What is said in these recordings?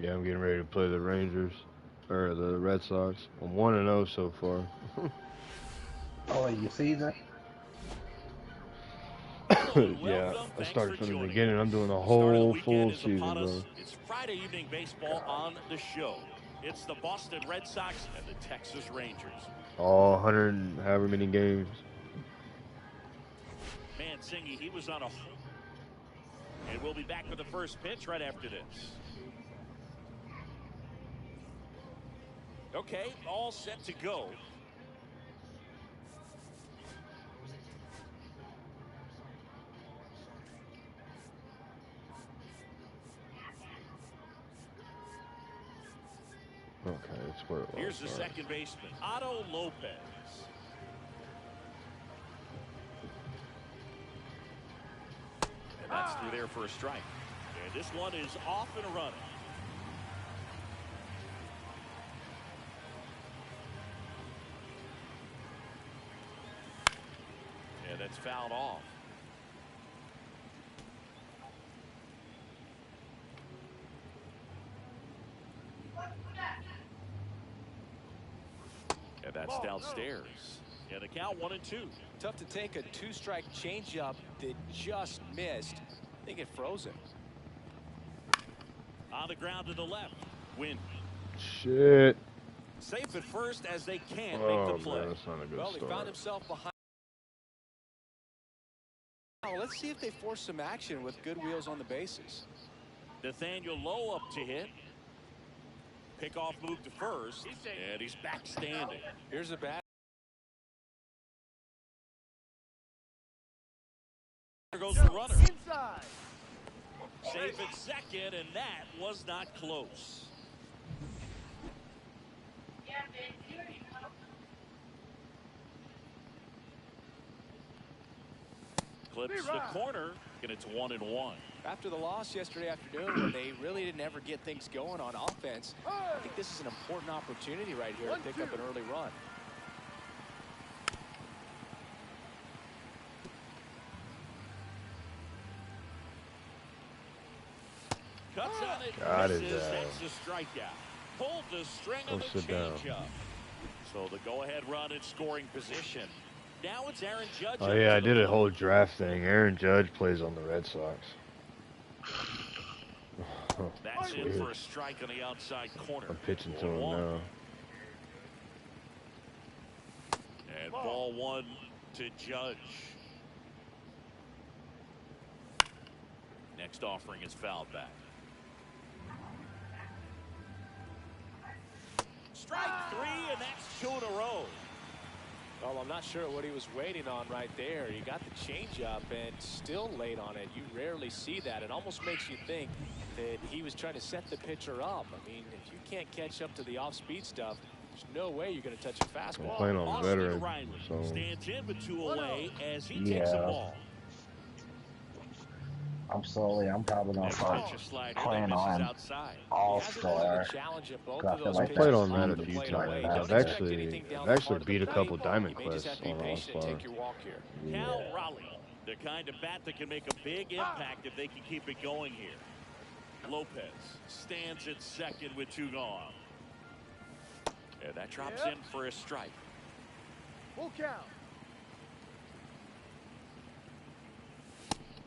Yeah, I'm getting ready to play the Rangers or the Red Sox. I'm 1-0 so far. Oh, you see that? Hello and Yeah, welcome. I Thanks started for from the joining beginning. I'm us. doing a The start of the whole weekend full is season, upon bro. us. It's Friday evening baseball God. on the show. It's the Boston Red Sox and the Texas Rangers. All 100 and however many games. Mancini, he was on a... And we'll be back with the first pitch right after this. Okay, all set to go. Okay, that's where it was. Here's the All right. second baseman, Otto Lopez. And that's through there for a strike. And this one is off and running. And that's fouled off. And that's downstairs. And the count 1-2. Tough to take a two-strike changeup that just missed. I think it froze him. On the ground to the left. Win. Shit. Safe at first as they can't make Oh, the play. man, that's not a good Well, he start. found himself behind. Now, let's see if they force some action with good wheels on the bases. Nathaniel Lowe up to hit. Pickoff move to first. And he's back standing. Here's a bat. There goes the runner. Inside. Safe at second, and that was not close. Clips the corner, and it's 1-1. After the loss yesterday afternoon, when they really didn't ever get things going on offense, I think this is an important opportunity right here to pick up an early run. Cuts on it, Got it, misses. That's the strikeout. Pulled the string of the sit down. changeup. So the go-ahead run in scoring position. Now it's Aaron Judge. Oh, yeah, I did a whole draft thing. Aaron Judge plays on the Red Sox. That's Weird. in for a strike on the outside corner. I'm pitching to him 1-1. now. And ball one to Judge. Next offering is fouled back. Strike three, and that's 2 in a row. Well, I'm not sure what he was waiting on right there. He got the changeup and still late on it. You rarely see that. It almost makes you think that he was trying to set the pitcher up. I mean, if you can't catch up to the off-speed stuff, there's no way you're going to touch a I'm fastball. playing on Austin veteran, Riley so stands in with 2 away as he takes the ball. I'm probably gonna start playing on All-Star. I feel I like played that's on that a easy few to times. play. I've actually beat a couple Diamond Quests on All-Star. Cal Raleigh, the kind of bat that can make a big impact if they can keep it going here. Lopez stands at second with 2 gone. And that drops in for a strike. Full count.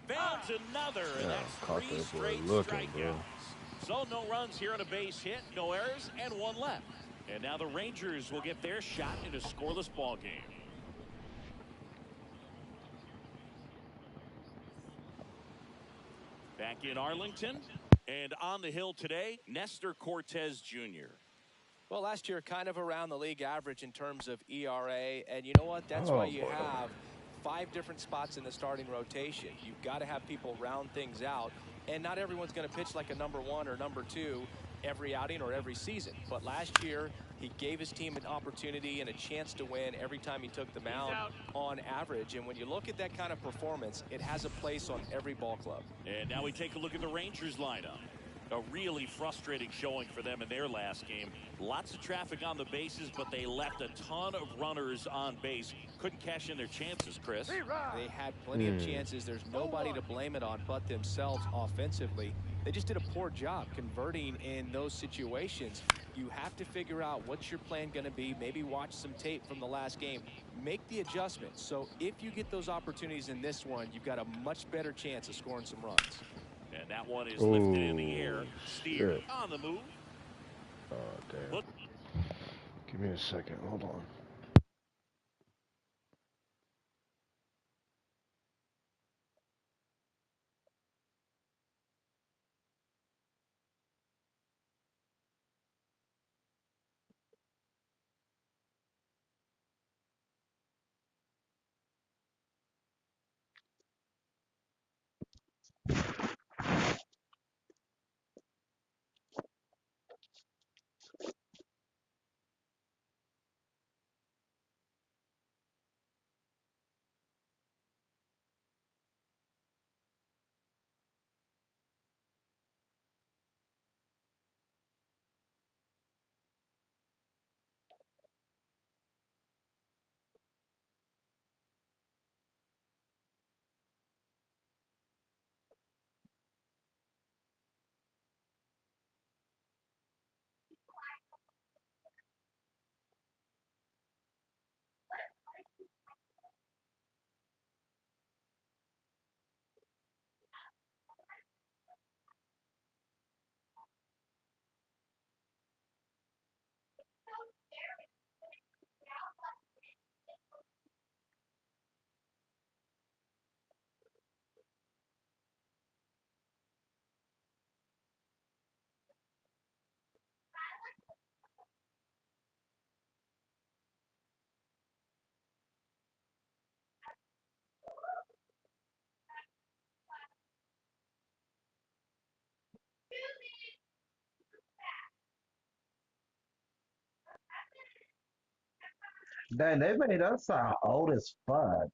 Founds another, and that's caught 3 that boy straight looking, bro. strikeouts. So no runs here on a base hit, no errors, and 1 left. And now the Rangers will get their shot in a scoreless ball game. Back in Arlington, and on the hill today, Nestor Cortez Jr. Well, last year kind of around the league average in terms of ERA, and you know what? That's why you have 5 different spots in the starting rotation. You've got to have people round things out, and not everyone's going to pitch like a number 1 or number 2 every outing or every season. But last year, he gave his team an opportunity and a chance to win every time he took the mound on average. And when you look at that kind of performance, it has a place on every ball club. And now we take a look at the Rangers lineup. A really frustrating showing for them in their last game. Lots of traffic on the bases, but they left a ton of runners on base. couldn't cash in their chances, Chris. They had plenty of chances. There's nobody to blame it on but themselves offensively. They just did a poor job converting in those situations. You have to figure out what's your plan going to be. Maybe watch some tape from the last game. Make the adjustments. So if you get those opportunities in this one, you've got a much better chance of scoring some runs. And that one is lifted in the air. Steer on the move. Oh, damn. Look. Give me a second. Hold on. Dang, they made us sound old as fuck.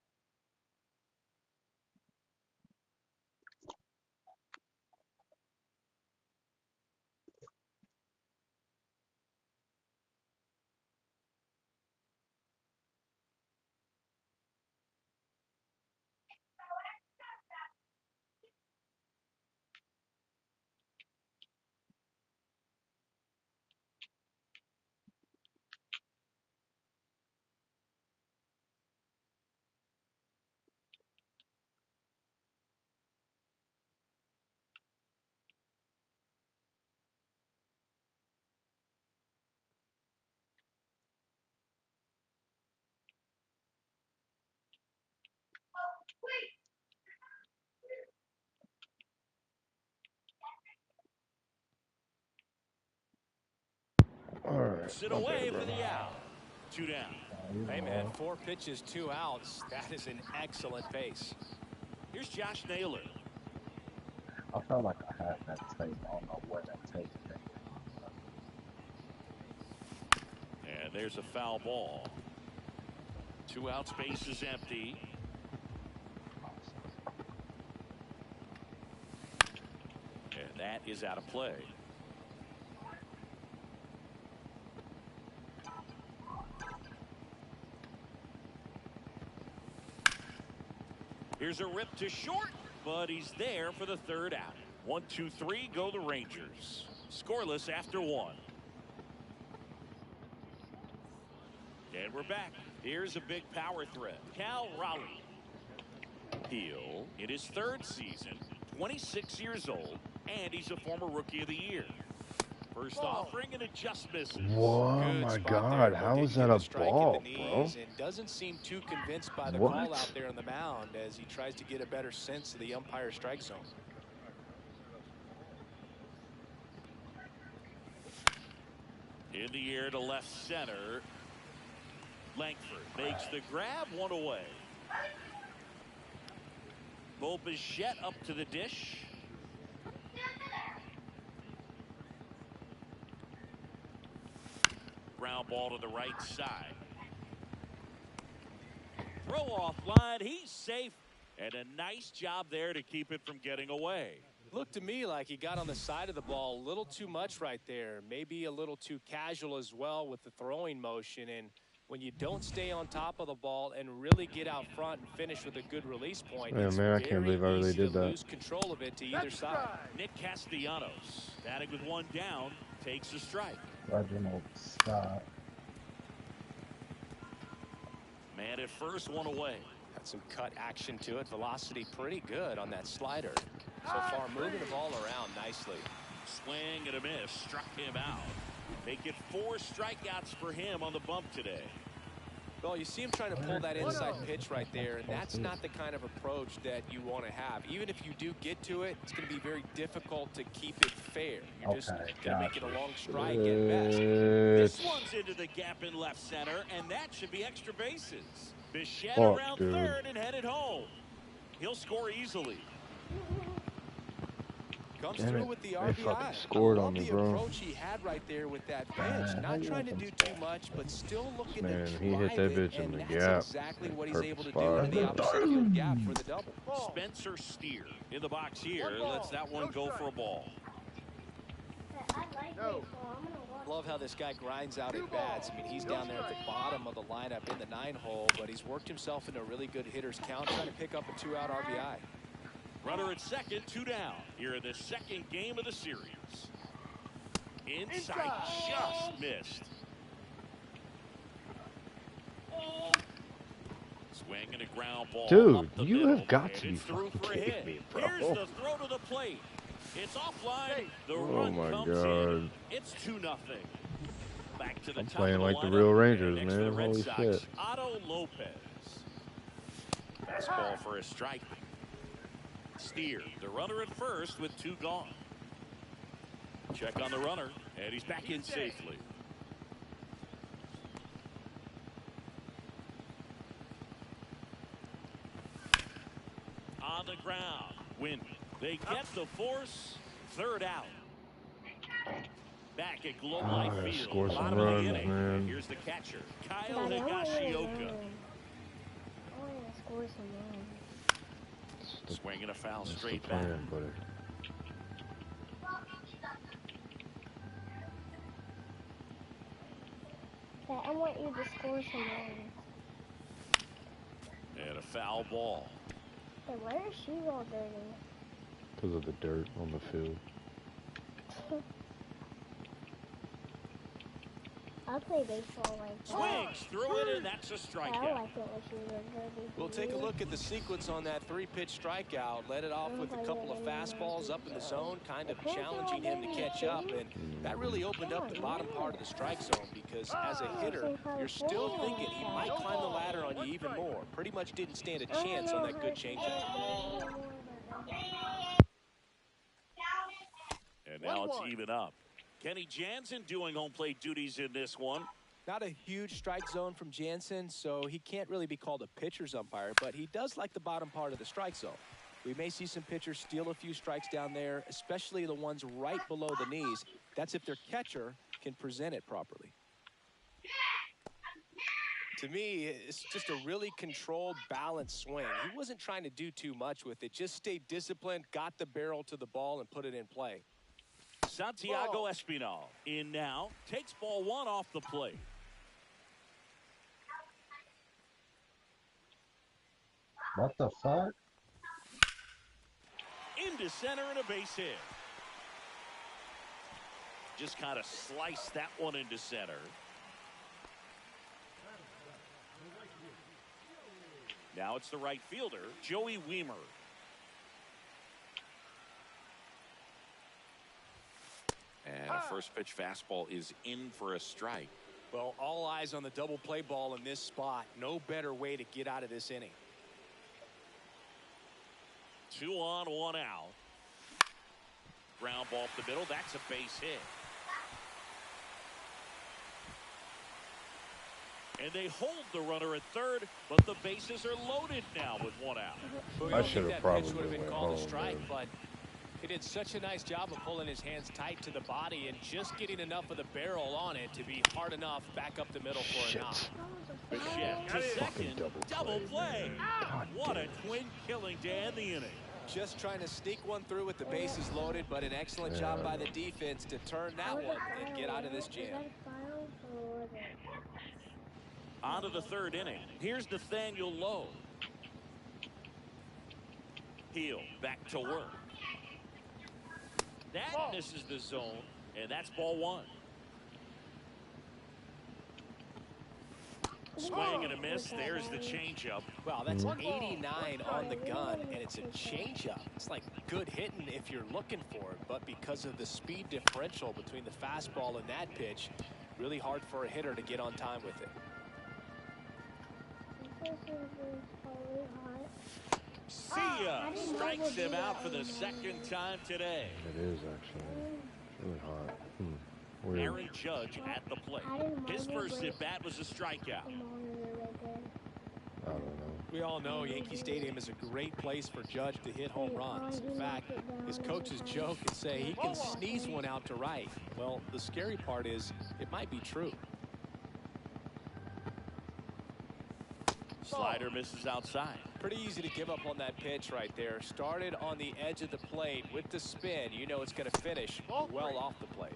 All right. Sit away for the out. 2 down. Hey, man, 4 pitches, 2 outs. That is an excellent pace. Here's Josh Naylor. I felt like I had that tape. I don't know where that tape is. And there's a foul ball. 2 outs, base is empty. And that is out of play. Here's a rip to short, but he's there for the 3rd out. 1, 2, 3, go the Rangers. Scoreless after 1. And we're back. Here's a big power threat. Cal Raleigh. Heel in his 3rd season, 26 years old, and he's a former Rookie of the Year. First offering and it just misses. Whoa, my God. How is that a ball, bro? And doesn't seem too convinced by the call out there on the mound as he tries to get a better sense of the umpire strike zone. In the air to left center. Langford makes the grab, 1 away. Bo Bichette up to the dish. Ground ball to the right side. Throw off line. He's safe. And a nice job there to keep it from getting away. Looked to me like he got on the side of the ball a little too much right there. Maybe a little too casual as well with the throwing motion. And When you don't stay on top of the ball and really get out front and finish with a good release point, Man, it's man, I very can't believe I really easy did to that. lose control of it to either side. Nick Castellanos, batting with one down, takes a strike. Reginald Scott. Man at first, one away. Got some cut action to it. Velocity pretty good on that slider. So far, moving the ball around nicely. Swing and a miss, struck him out. Make it 4 strikeouts for him on the bump today. Well, you see him trying to pull that inside pitch right there, and that's not the kind of approach that you want to have. Even if you do get to it, it's going to be very difficult to keep it fair. You're just going to make it a long strike at best. This one's into the gap in left center, and that should be extra bases. Bichette around third and headed home. He'll score easily. Comes through with the RBI. Fucking scored on me, the bro. approach he had right there with that pitch. Not trying to do too much, but still looking to drive he hit that bitch it, in the and gap. that's exactly what he's able to do in the opposite field gap for the double. Spencer Steer in the box here. Lets that one go for a ball. Love how this guy grinds out at bats. I mean, he's down there at the bottom of the lineup in the 9-hole, but he's worked himself into a really good hitter's count, trying to pick up a 2-out RBI. Runner at second, 2 down. Here in the second game of the series. Inside, just missed. Swing and a ground ball. Dude, you have got to be fucking kidding me, bro. Here's the throw to the plate. It's offline. The run comes in. It's 2-0. Back to the top playing of the like the lineup. real Rangers, Next to man. the Red Holy Sox, shit. Otto Lopez. Fastball for a strike. Steer, the runner at first with 2 gone. Check on the runner, and he's back in safely. On the ground, win. They get the force, 3rd out. Back at Globe Life Field. Score some Bottom of the runs, inning. man. Here's the catcher, Kyle Higashioka. Swinging a foul straight back. I want you to score some runs. And a foul ball. Hey, why are shoes all dirty? Because of the dirt on the field. I'll play baseball like that. Swings through it, and that's a I strikeout. like it when shoes are dirty. We'll take a look at the sequence on that 3-pitch strikeout. Led it off with a couple of fastballs up in the zone, kind of challenging him to catch up, and that really opened up the bottom part of the strike zone because as a hitter, you're still thinking he might climb the ladder on you even more. Pretty much didn't stand a chance on that good changeup. And now it's even up. Kenny Jansen doing home plate duties in this one. Not a huge strike zone from Jansen, so he can't really be called a pitcher's umpire, but he does like the bottom part of the strike zone. We may see some pitchers steal a few strikes down there, especially the ones right below the knees. That's if their catcher can present it properly. To me, it's just a really controlled, balanced swing. He wasn't trying to do too much with it, just stayed disciplined, got the barrel to the ball, and put it in play. Santiago Espinal in now, takes ball 1 off the plate. What the fuck? Into center and a base hit. Just kind of sliced that one into center. Now it's the right fielder, Joey Weimer. And a first pitch fastball is in for a strike. Well, all eyes on the double play ball in this spot. No better way to get out of this inning. 2 on, 1 out. Ground ball up the middle. That's a base hit. And they hold the runner at third, but the bases are loaded now with 1 out. I should have probably would have been went called a home, strike, man. but he did such a nice job of pulling his hands tight to the body and just getting enough of the barrel on it to be hard enough back up the middle for a knock. Bichette to second, double play. What a twin killing to end the inning. Just trying to sneak one through with the bases loaded, but an excellent job by the defense to turn that one and get out of this jam. On to the third inning. Here's Nathaniel Lowe. Heel back to work. That misses the zone, and that's ball one. Swing and a miss. There's the changeup. Wow, that's 89 on the gun, and it's a changeup. It's like good hitting if you're looking for it, but because of the speed differential between the fastball and that pitch, really hard for a hitter to get on time with it. See ya! Strikes him out for the second time today. It is actually really hot. Weird. Aaron Judge at the plate. His first at bat was a strikeout. I don't know. We all know Yankee Stadium is a great place for Judge to hit home runs. In fact, his coaches joke and say he can sneeze one out to right. Well, the scary part is it might be true. Slider misses outside. Pretty easy to give up on that pitch right there. Started on the edge of the plate with the spin. You know it's going to finish well off the plate.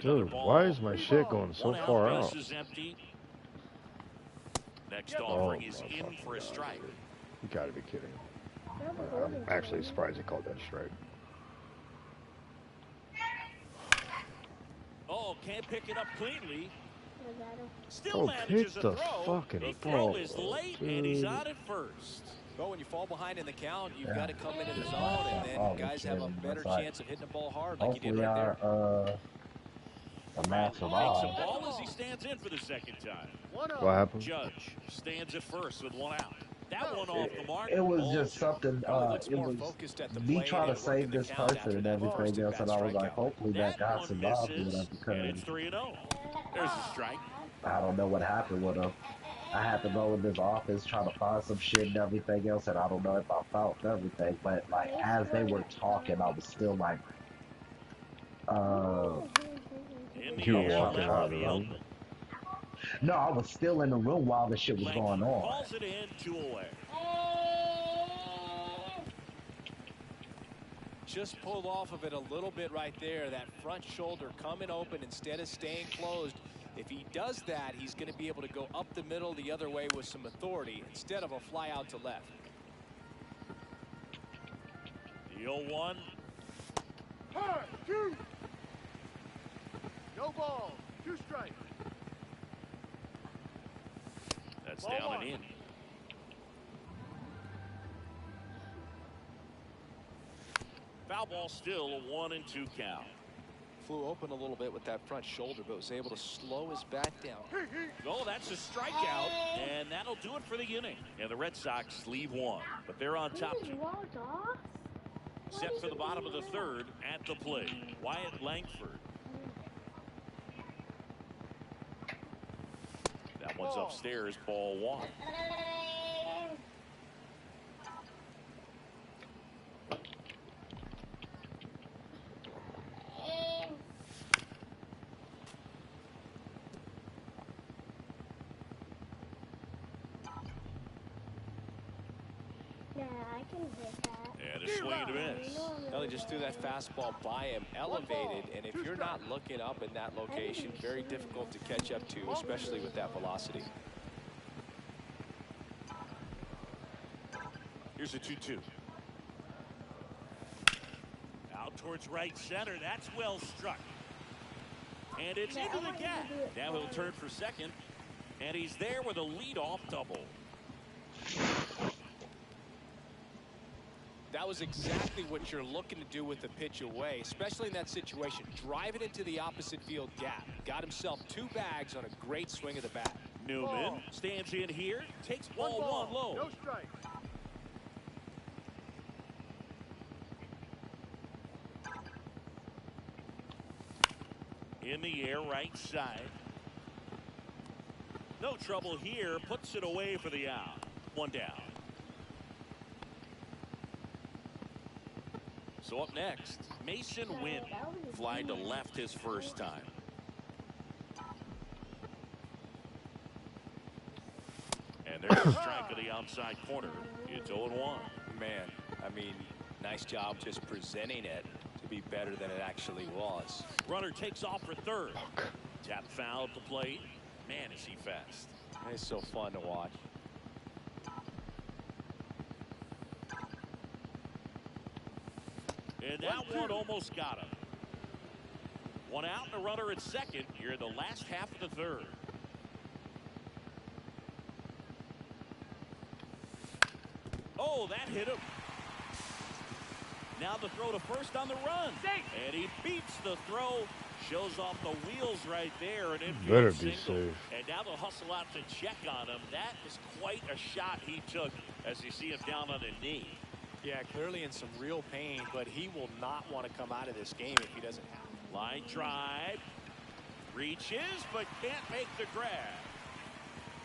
Dude, why is my shit going so far out? Empty. Next offering is in for a strike. You gotta be kidding. I'm actually surprised they called that a strike. Oh, can't pick it up cleanly. Still manages a throw. The throw is late, and he's on at first. Well, when you fall behind in the count, you've got to come into the zone, and then guys have a better chance of hitting the ball hard like you did right there. Makes a ball as he stands in for the second time. What happened? Judge stands at first with one out. That one off the mark. It was just something. It was me trying to save this person and everything else, and I was like, hopefully that got involved with it because it's 3-0. There's a strike. I don't know what happened with him. I had to go in his office trying to find some shit and everything else, and I don't know if I found everything. But like as they were talking, I was still like, You were walking out of the room? No, I was still in the room while the shit was going on. Calls it in, 2 away. Just pulled off of it a little bit right there. That front shoulder coming open instead of staying closed. If he does that, he's going to be able to go up the middle the other way with some authority instead of a fly out to left. The 0-1. Hard, 2. No ball, 2 strikes. That's down and in. Foul ball still a 1-2 count. Flew open a little bit with that front shoulder, but was able to slow his bat down. Oh, that's a strikeout, and that'll do it for the inning. And the Red Sox leave one, but they're on top 2. Set for the bottom of the third at the plate, Wyatt Langford. That one's upstairs, ball 1. Yeah, I can hit that. And a swing and a miss. Well, he just threw that fastball by him, elevated, and if you're not looking up in that location, very difficult to catch up to, especially with that velocity. Here's a 2-2. Out towards right center. That's well struck. And it's into the gap. Now he'll turn for second. And he's there with a leadoff double. That was exactly what you're looking to do with the pitch away, especially in that situation. Drive it into the opposite field gap. Got himself 2 bags on a great swing of the bat. Newman stands in here. Takes ball 1 low. No strike. In the air, right side. No trouble here. Puts it away for the out. 1 down. So up next, Mason Wynn. Flying to left his first time. And there's a strike to the outside corner. It's 0-1. Man, I mean, nice job just presenting it to be better than it actually was. Runner takes off for third. Tap foul at the plate. Man, is he fast. It's so fun to watch. And that one almost got him. One out and a runner at second here in the last half of the third. Oh, that hit him. Now the throw to first on the run. And he beats the throw. Shows off the wheels right there. An infield Better be single. safe. And now they'll hustle out to check on him. That was quite a shot he took as you see him down on a knee. Yeah, clearly in some real pain, but he will not want to come out of this game if he doesn't have it. Line drive. Reaches, but can't make the grab.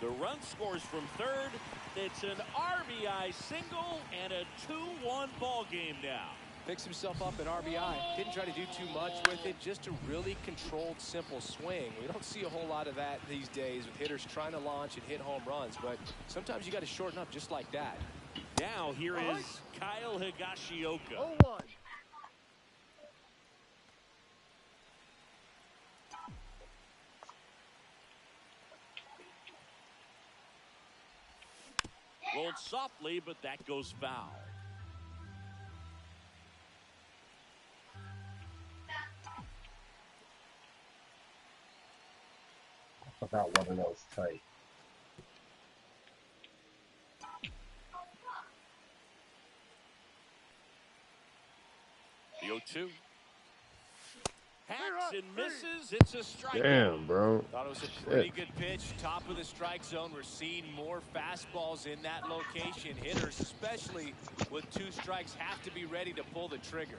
The run scores from third. It's an RBI single and a 2-1 ball game now. Picks himself up at RBI. Didn't try to do too much with it. Just a really controlled, simple swing. We don't see a whole lot of that these days with hitters trying to launch and hit home runs. But sometimes you got to shorten up just like that. Now here is Kyle Higashioka. 0-1. Rolled softly, but that goes foul. I forgot one of those tight. The 0-2. Hacks and misses. It's a strikeout. Damn, bro. Thought it was a pretty good pitch. Top of the strike zone. We're seeing more fastballs in that location. Hitters, especially with 2 strikes, have to be ready to pull the trigger.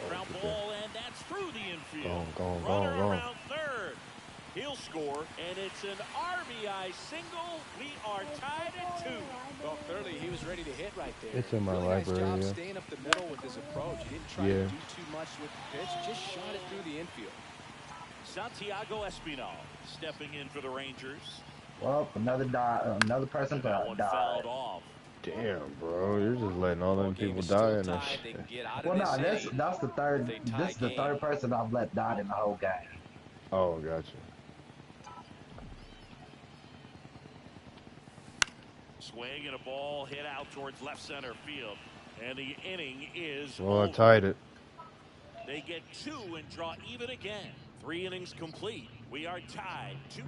Ground ball, and that's through the infield. Gone. Runner around third. He'll score, and it's an RBI single. We are tied at 2. Well, clearly he was ready to hit right there. It's in my really library, nice job yeah. staying up the middle with his approach. He didn't try to do too much with the pitch. Just shot it through the infield. Santiago Espinal stepping in for the Rangers. Well, another person That one died. fouled off. Damn, bro. You're just letting all them people die in this shit. Well, no, that's the third. This is the third person I've let die in the whole game. Oh, gotcha. Swing and a ball hit out towards left center field. And the inning is Well, I over. tied it. They get 2 and draw even again. 3 innings complete. We are tied 2.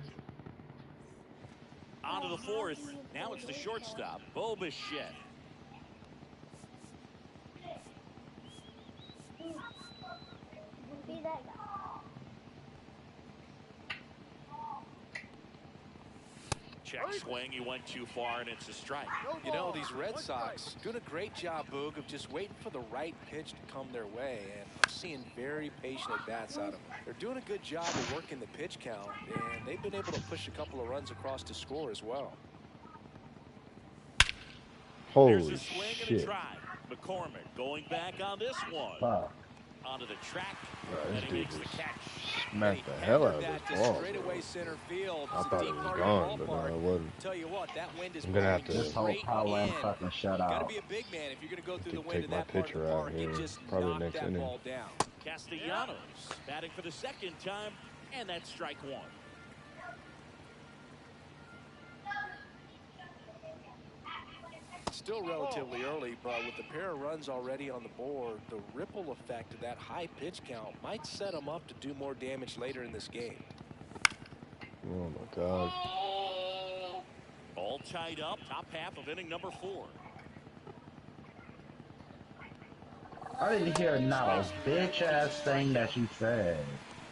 On to the 4th. Now it's the shortstop, Bo Bichette. Be that guy. Check swing. He went too far, and it's a strike. You know, these Red Sox doing a great job, Boog, of just waiting for the right pitch to come their way. And I'm seeing very patient at-bats out of them. They're doing a good job of working the pitch count, and they've been able to push a couple of runs across to score as well. There's Holy a swing and a shit. drive. McCormick going back on this one. Fuck. Onto the track, Bro, and this he dude makes the just catch. smacked the hell out of That this to ball, straightaway bro. center field. I It's a thought deep it was part of gone, the but no, ballpark. it wasn't. Tell you what, that wind is I'm gonna have blowing to- This whole straight power in. fucking shut Got to out. be a big man if you're going to go through the Take wind of my that part of pitcher the out park here, and just probably knock next that inning. ball down. Castellanos batting for the 2nd time, and that's strike 1. Still relatively early, but with the pair of runs already on the board, the ripple effect of that high pitch count might set them up to do more damage later in this game. Oh, my God. All tied up, top half of inning number 4. I didn't hear not a bitch ass thing that you said.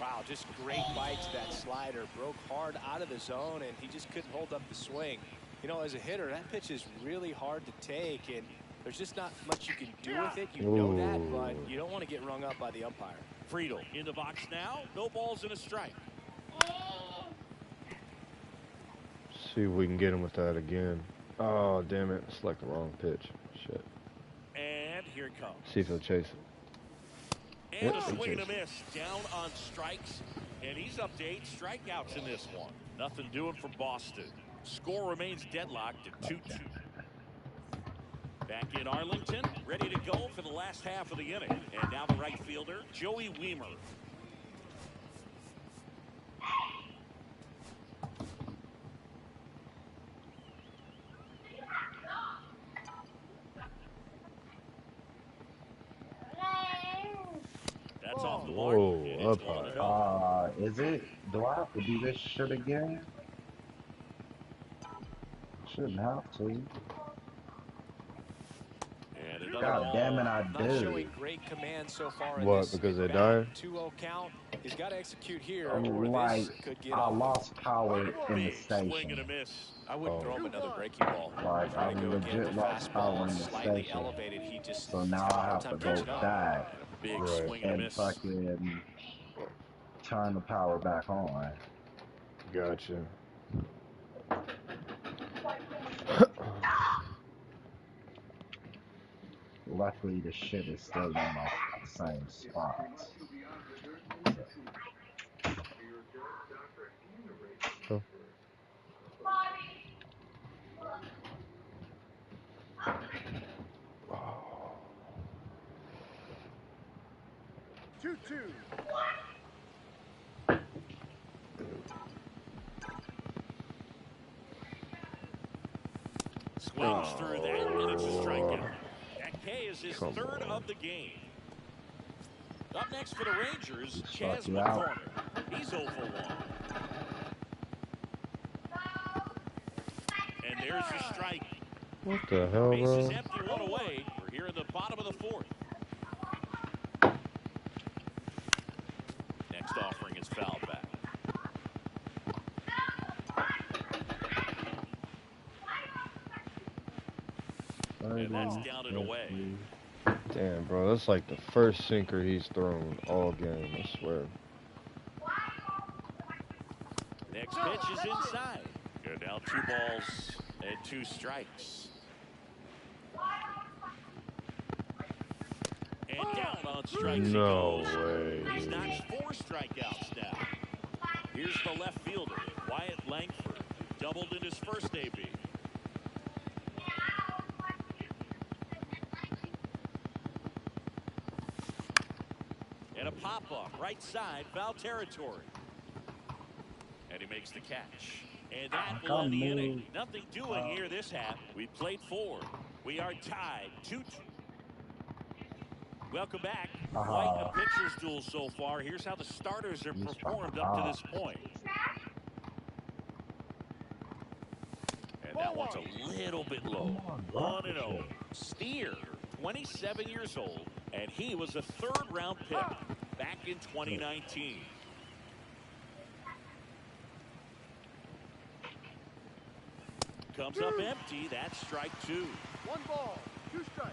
Wow, just great bites. That slider broke hard out of the zone, and he just couldn't hold up the swing. You know, as a hitter, that pitch is really hard to take, and there's just not much you can do with it. You know that, but you don't want to get rung up by the umpire. Friedel in the box now. No balls and a strike. See if we can get him with that again. Oh, damn it. It's like the wrong pitch. Shit. And here it comes. See if he'll chase it. And Yep, a swing and a okay. miss. Down on strikes. And he's up to 8 strikeouts in this one. Nothing doing for Boston. Score remains deadlocked at 2-2. Back in Arlington, ready to go for the last half of the inning. And now the right fielder, Joey Wiemer. off the mark. Whoa, And it's up 1-0. high. Is it? Do I have to do this shit again? Shouldn't have to. And another God ball. damn it, I Not do. showing great command so far in What, this because they at-bat. died? 2-0 count. He's got to execute here, I'm or like, this could get I ugly. lost power in the Big swing and a station. miss. I wouldn't Oh. throw him another breaking ball. Like, Try I to go again. legit The lost power fastball in the slightly station. elevated. He just So now having a I hard have time to go catching up. back And a big Right. swing and a and miss. fucking turn the power back on. Gotcha. Luckily, the shit is still in my same spot. Oh. 2-2. Swings through that, and it's a strikeout. That K is his Come third on. of the game. Up next for the Rangers, He struck Chas you out. McCormick. He's 0 for 1. And there's your strike. What the hell, Base is bro? empty, one away. We're here in the bottom of the fourth. Next offering is fouled back. And that's down and away. Damn, bro, that's like the first sinker he's thrown all game, I swear. Next pitch is inside. Go down 2 balls and 2 strikes. And down on strikes No he goes. way. He's notched 4 strikeouts now. Here's the left fielder, Wyatt Langford, who doubled in his first AB. And a pop-up, right side, foul territory. And he makes the catch. And that will end the inning. Nothing doing here this half. We played 4. We are tied 2-2. Welcome back. Quite a pitcher's duel so far. Here's how the starters have performed up to this point. And that one's a little bit low. 1-0. Steer, 27 years old, and he was a 3rd-round pick back in 2019. Comes up empty. That's strike 2. 1 ball, 2 strikes.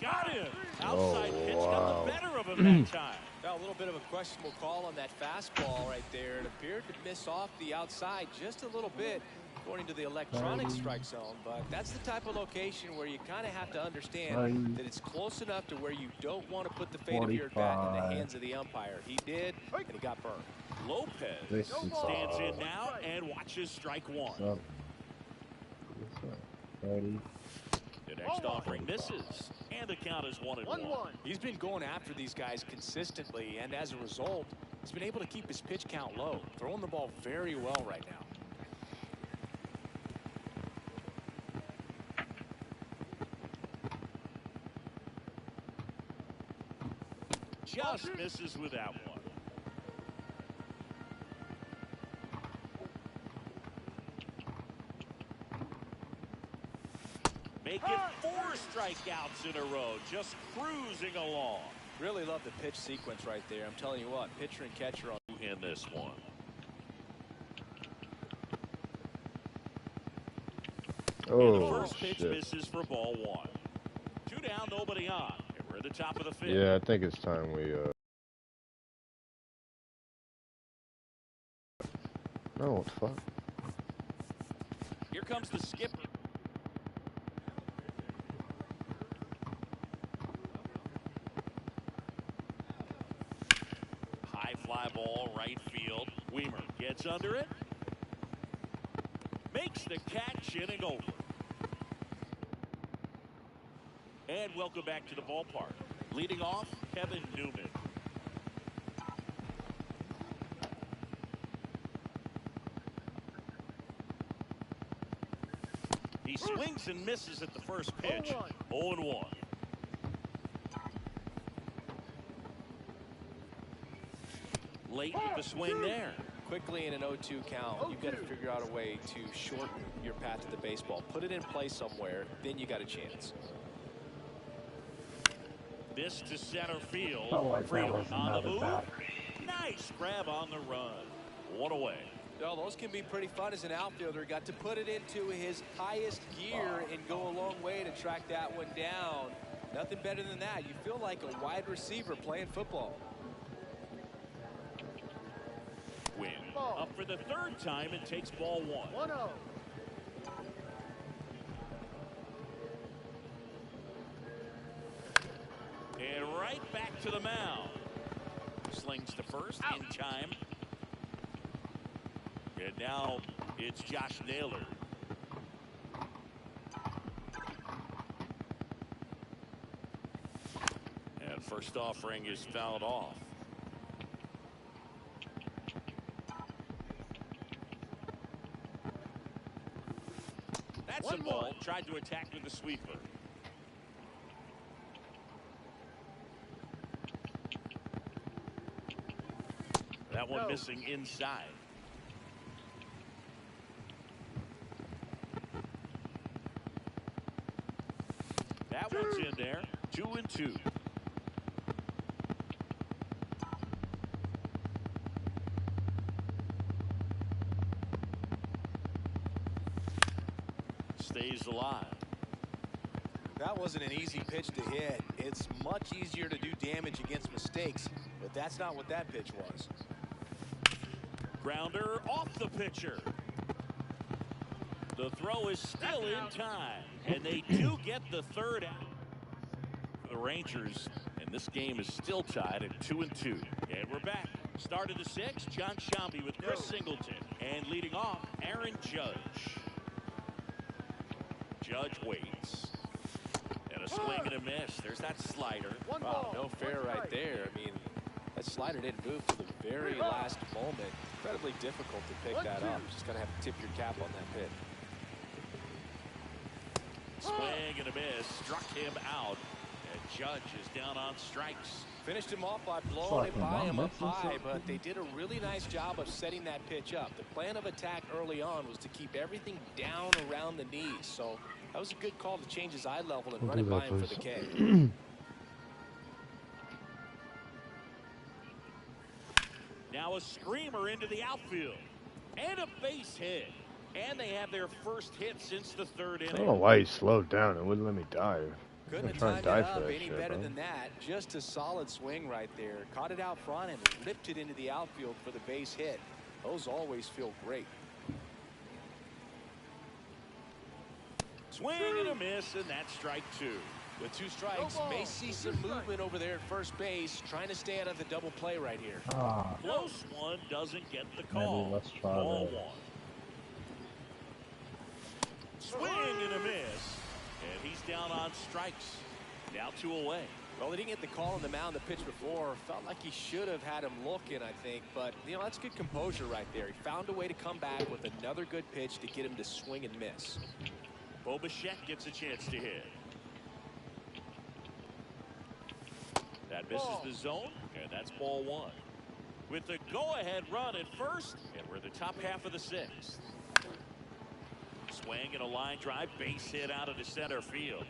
Got him. Outside pitch got wow. the better of him that time. Now, a little bit of a questionable call on that fastball right there. It appeared to miss off the outside just a little bit according to the electronic strike zone, but that's the type of location where you kind of have to understand that it's close enough to where you don't want to put the fate of your bat in the hands of the umpire. He did, and he got burned. Lopez stands in now and watches strike 1. The next offering misses, and the count is 1-1. He's been going after these guys consistently, and as a result, he's been able to keep his pitch count low, throwing the ball very well right now. Just misses with that one. Making 4 strikeouts in a row, just cruising along. Really love the pitch sequence right there. I'm telling you what, pitcher and catcher on In this one. And the first pitch misses for ball 1. 2 down, nobody on. And we're at the top of the 5th. Yeah, I think it's time we, No, what the fuck? Here comes the skipper. High fly ball, right field. Weimer gets under it. Makes the catch, inning over. And welcome back to the ballpark. Leading off, Kevin Newman. He He swings and misses at the first pitch. 0-1. 0-1. Late with the swing there. Quickly in an 0-2 count, you've got to figure out a way to shorten your path to the baseball. Put it in play somewhere, then you got a chance. This to center field. Felt like that Freedom was on the another move. battery. Nice grab on the run. One away. Well, those can be pretty fun as an outfielder. Got to put it into his highest gear and go a long way to track that one down. Nothing better than that. You feel like a wide receiver playing football. Win. Up for the third time and takes ball 1. 1-0. And right back to the mound. Slings to first in time. And now it's Josh Naylor. And first offering is fouled off. That's a ball. Tried to attack with the sweeper. That one missing inside. That one's in there. 2-2. Stays alive. That wasn't an easy pitch to hit. It's much easier to do damage against mistakes, but that's not what that pitch was. Grounder off the pitcher. The throw is still in time, and they do get the third out for the Rangers, and this game is still tied at 2-2. And we're back. Start of the 6th, John Shambi with Chris Singleton, and leading off, Aaron Judge. Judge waits. And a swing and a miss. There's that slider. Wow, no fair right there. I mean, that slider didn't move to the very last moment. Incredibly difficult to pick that up. Just gotta have to tip your cap on that pitch. Swing and a miss. Struck him out. And Judge is down on strikes. Finished him off by blowing it by him up high, but they did a really nice job of setting that pitch up. The plan of attack early on was to keep everything down around the knees. So that was a good call to change his eye level and run it by him for the K. Now a screamer into the outfield. And a base hit. And they have their first hit since the third inning. I don't know why he slowed down and wouldn't let me dive. Couldn't have timed it up any better than that. Just a solid swing right there. Caught it out front and ripped it into the outfield for the base hit. Those always feel great. Swing and a miss, and that's strike 2. With 2 strikes, may see some movement over there at first base, trying to stay out of the double play right here. Close one, doesn't get the call. Maybe let's try Ball that. 1. Swing and a miss, and he's down on strikes. Now 2 away. Well, they didn't get the call on the mound the pitch before. Felt like he should have had him looking, I think. But, you know, that's good composure right there. He found a way to come back with another good pitch to get him to swing and miss. Bo Bichette gets a chance to hit. That misses the zone, and that's ball 1. With the go-ahead run at first, and we're in the top half of the 6th. Swing and a line drive, base hit out into center field.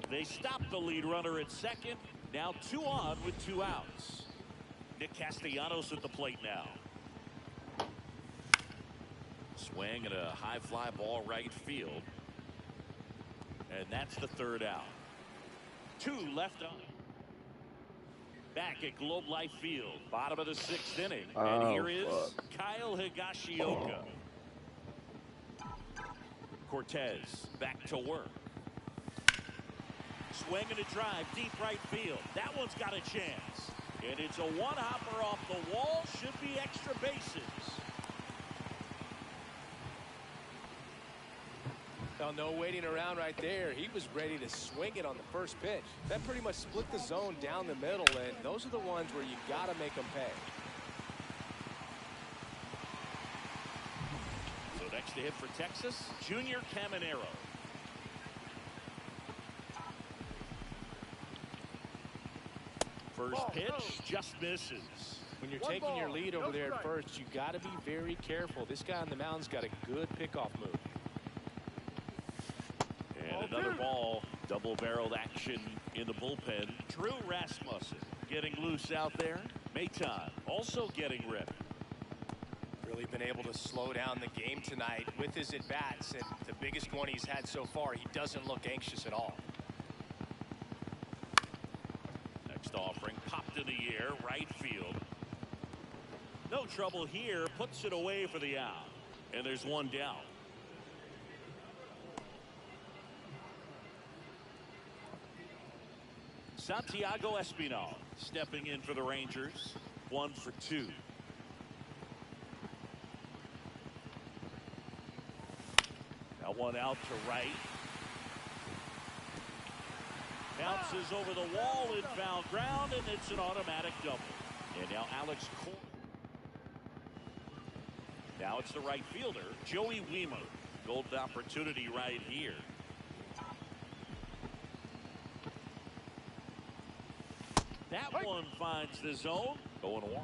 They stop the lead runner at second. Now 2 on with 2 outs. Nick Castellanos at the plate now. Swing and a high fly ball right field. And that's the third out. 2 left on. Back at Globe Life Field, bottom of the 6th inning. And here is Kyle Higashioka. Cortez back to work. Swing and a drive, deep right field. That one's got a chance. And it's a one-hopper off the wall. Should be extra bases. Well, no waiting around right there. He was ready to swing it on the first pitch. That pretty much split the zone down the middle, and those are the ones where you got to make them pay. So next Next to hit for Texas, Junior Caminero. First pitch just misses. When you're taking your lead over there at first, you got to be very careful. This guy on the mound's got a good pickoff move. And another ball. Double-barreled action in the bullpen. Drew Rasmussen getting loose out there. Maton also getting ready. Really been able to slow down the game tonight with his at-bats, and the biggest one he's had so far, he doesn't look anxious at all. Next offering popped in the air, right field. No trouble here, puts it away for the out. And there's one down. Santiago Espinal stepping in for the Rangers. 1 for 2. That one out to right. Bounces over the wall in foul ground, and it's an automatic double. And now Alex Cora. Now it's the right fielder, Joey Wiemer. Golden opportunity right here. That one finds the zone. 0-1.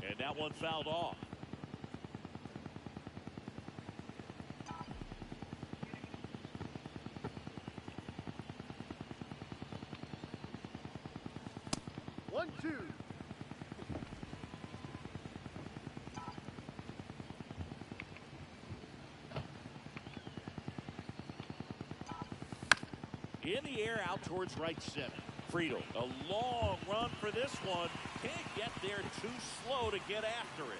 And that one fouled off. One, two. In the air out towards right center. Friedel, a long run for this one. Can't get there, too slow to get after it.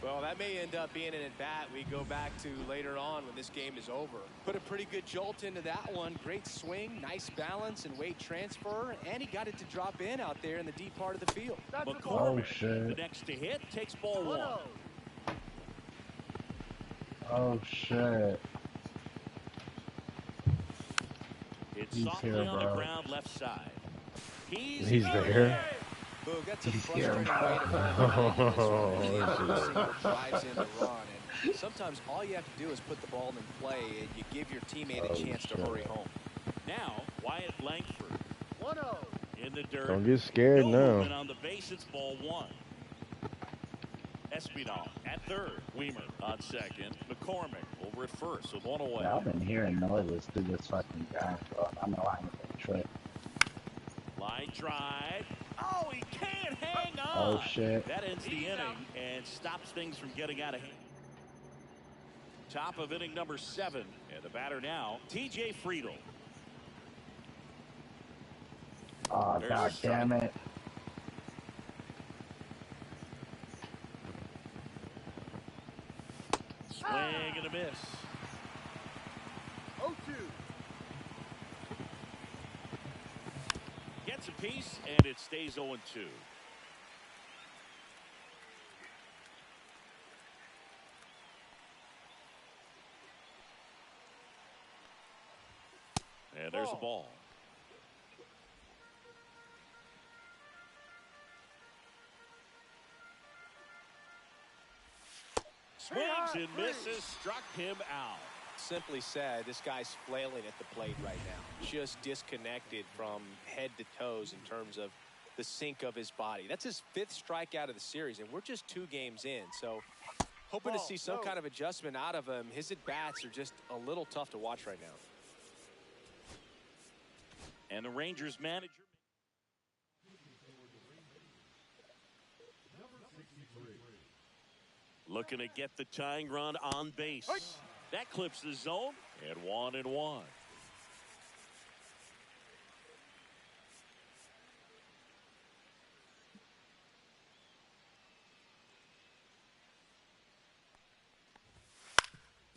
Well, that may end up being an at-bat we go back to later on when this game is over. Put a pretty good jolt into that one. Great swing, nice balance and weight transfer, and he got it to drop in out there in the deep part of the field. McCormick, the next to hit, takes ball 1. Oh shit. It's He's softly here, on the bro. ground left side. He's there. Boog, that's a He's frustrating here, way bro. to drives in the run, and sometimes all you have to do is put the ball in play, and you give your teammate a chance to hurry home. Now Wyatt Langford 1-0. in the dirt. Don't get scared No now. movement on the base. It's ball 1. Espinal at third. Wiemer on second. McCormick over at first with 1 away. I've been hearing noises through this fucking guy, bro. I know I ain't gonna trip. Line drive. Oh, he can't hang on. Oh shit. That ends the inning and stops things from getting out of hand. Top of inning number 7. And the batter now, TJ Friedel. Oh, There's god a strike. damn it. Swing and a miss. 0-2. Gets a piece, and it stays 0-2. And there's a ball. Swings and misses, struck him out. Simply said, this guy's flailing at the plate right now. Just disconnected from head to toes in terms of the sync of his body. That's his 5th strikeout of the series, and we're just 2 games in. So hoping to see some kind of adjustment out of him. His at-bats are just a little tough to watch right now. And the Rangers manager. Looking to get the tying run on base. That clips the zone, and 1-1.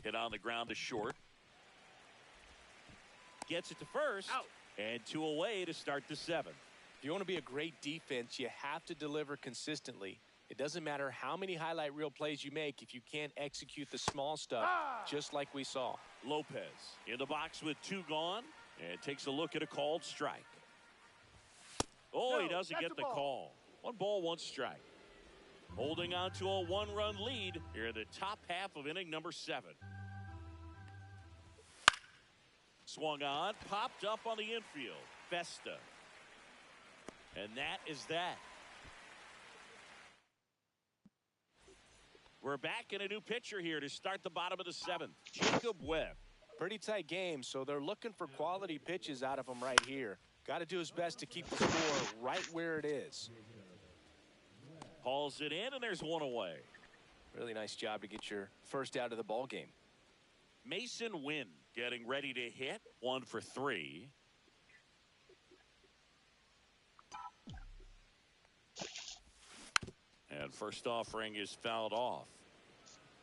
Hit on the ground to short. Gets it to first. Out. And 2 away to start the 7th. If you want to be a great defense, you have to deliver consistently. It doesn't matter how many highlight reel plays you make if you can't execute the small stuff, just like we saw. Lopez in the box with 2 gone. And takes a look at a called strike. Oh, he doesn't get the call. 1 ball, 1 strike. Holding on to a 1-run lead here in the top half of inning number 7. Swung on, popped up on the infield. Festa. And that is that. We're back in a new pitcher here to start the bottom of the 7th. Jacob Webb. Pretty tight game, so they're looking for quality pitches out of him right here. Got to do his best to keep the score right where it is. Hauls it in, and there's 1 away. Really nice job to get your first out of the ball game. Mason Wynn getting ready to hit. 1 for 3. And first offering is fouled off.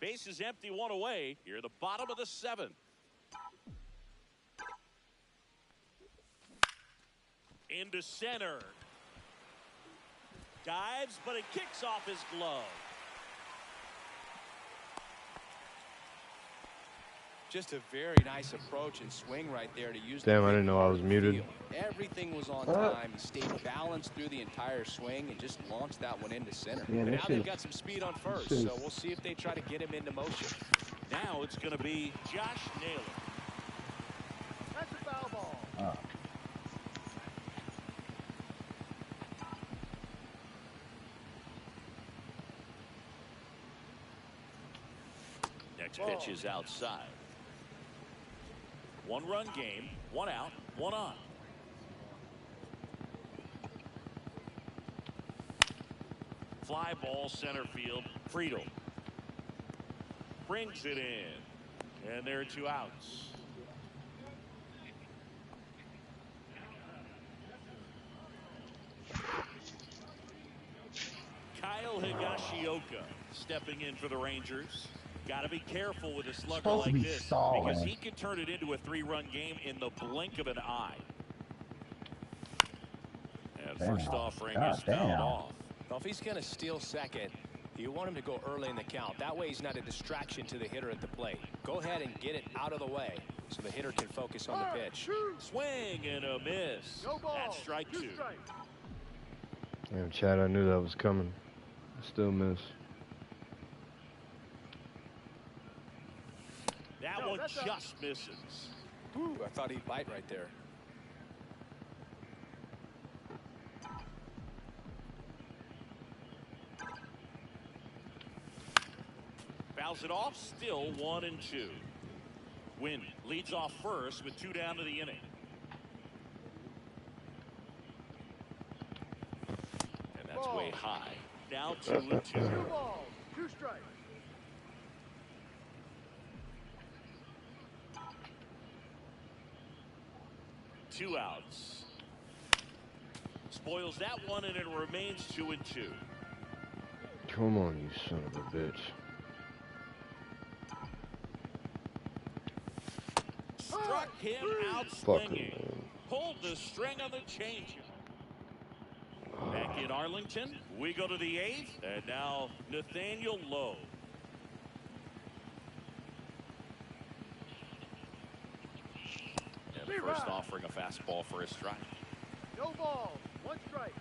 Base is empty, 1 away. Here the bottom of the 7th. Into center. Dives, but it kicks off his glove. Just a very nice approach and swing right there to use. Damn, I didn't know I was muted. Everything was on time. He stayed balanced through the entire swing and just launched that one into center. Yeah, now they've got some speed on first, so we'll see if they try to get him into motion. Now it's going to be Josh Naylor. That's a foul ball. Next pitch is outside. 1-run game, 1 out, 1 on. Fly ball center field. Friedel brings it in, and there are 2 outs. Kyle Higashioka stepping in for the Rangers. Got to be careful with a slugger like this because he can turn it into a 3-run game in the blink of an eye. And first offering is fouled off. Well, if he's going to steal second, you want him to go early in the count. That way he's not a distraction to the hitter at the plate. Go ahead and get it out of the way so the hitter can focus on the pitch. Swing and a miss. No ball. That's strike 2. Damn, Chad, I knew that was coming. I still miss. That one just misses. Ooh, I thought he'd bite right there. Fouls it off, still 1 and 2. Wynn leads off first with 2 down to the inning. And that's way high. Now 2 and 2. 2 balls, 2 strikes. Two outs. Spoils that one, and it remains 2 and 2. Come on, you son of a bitch. Struck him out swinging. Pulled the string on the change. Back in Arlington, we go to the 8th, and now Nathaniel Lowe. And the first offering a fastball for a strike. No ball, 1 strike.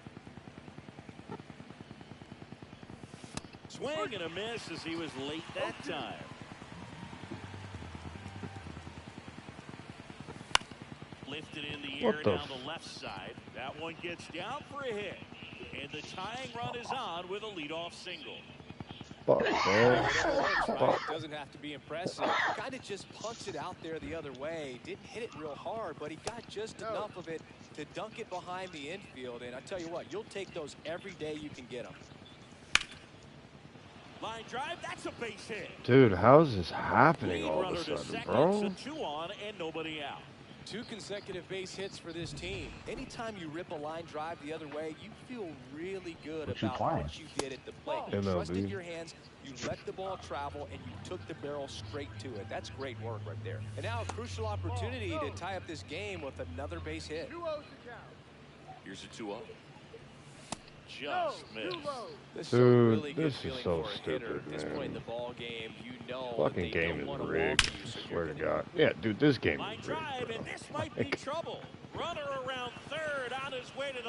Swing and a miss as he was late that time. Lifted in the air down the left side. That one gets down for a hit. And the tying run is on with a leadoff single. Fuck, man. Doesn't have to be impressive. Kind of just punched it out there the other way. Didn't hit it real hard, but he got just enough of it to dunk it behind the infield. And I tell you what, you'll take those every day you can get them. Line drive, that's a base hit. Dude, how's this happening all of a sudden, second, bro? so 2 on and nobody out. 2 consecutive base hits for this team. Anytime you rip a line drive the other way, you feel really good about what you did at the plate. You MLB. trusted your hands, you let the ball travel, and you took the barrel straight to it. That's great work right there. And now a crucial opportunity to tie up this game with another base hit. 2-0 to count. Here's a 2-0. just missed. This Dude, is a really good this is feeling so for a hitter stupid, at this man. point in the ball game. You know Fucking they game don't is want to rigged. walk you, so I you're swear to gonna God. Yeah, dude, this game Line is rigged, drive, bro. and this might be trouble. Runner around third on his way to the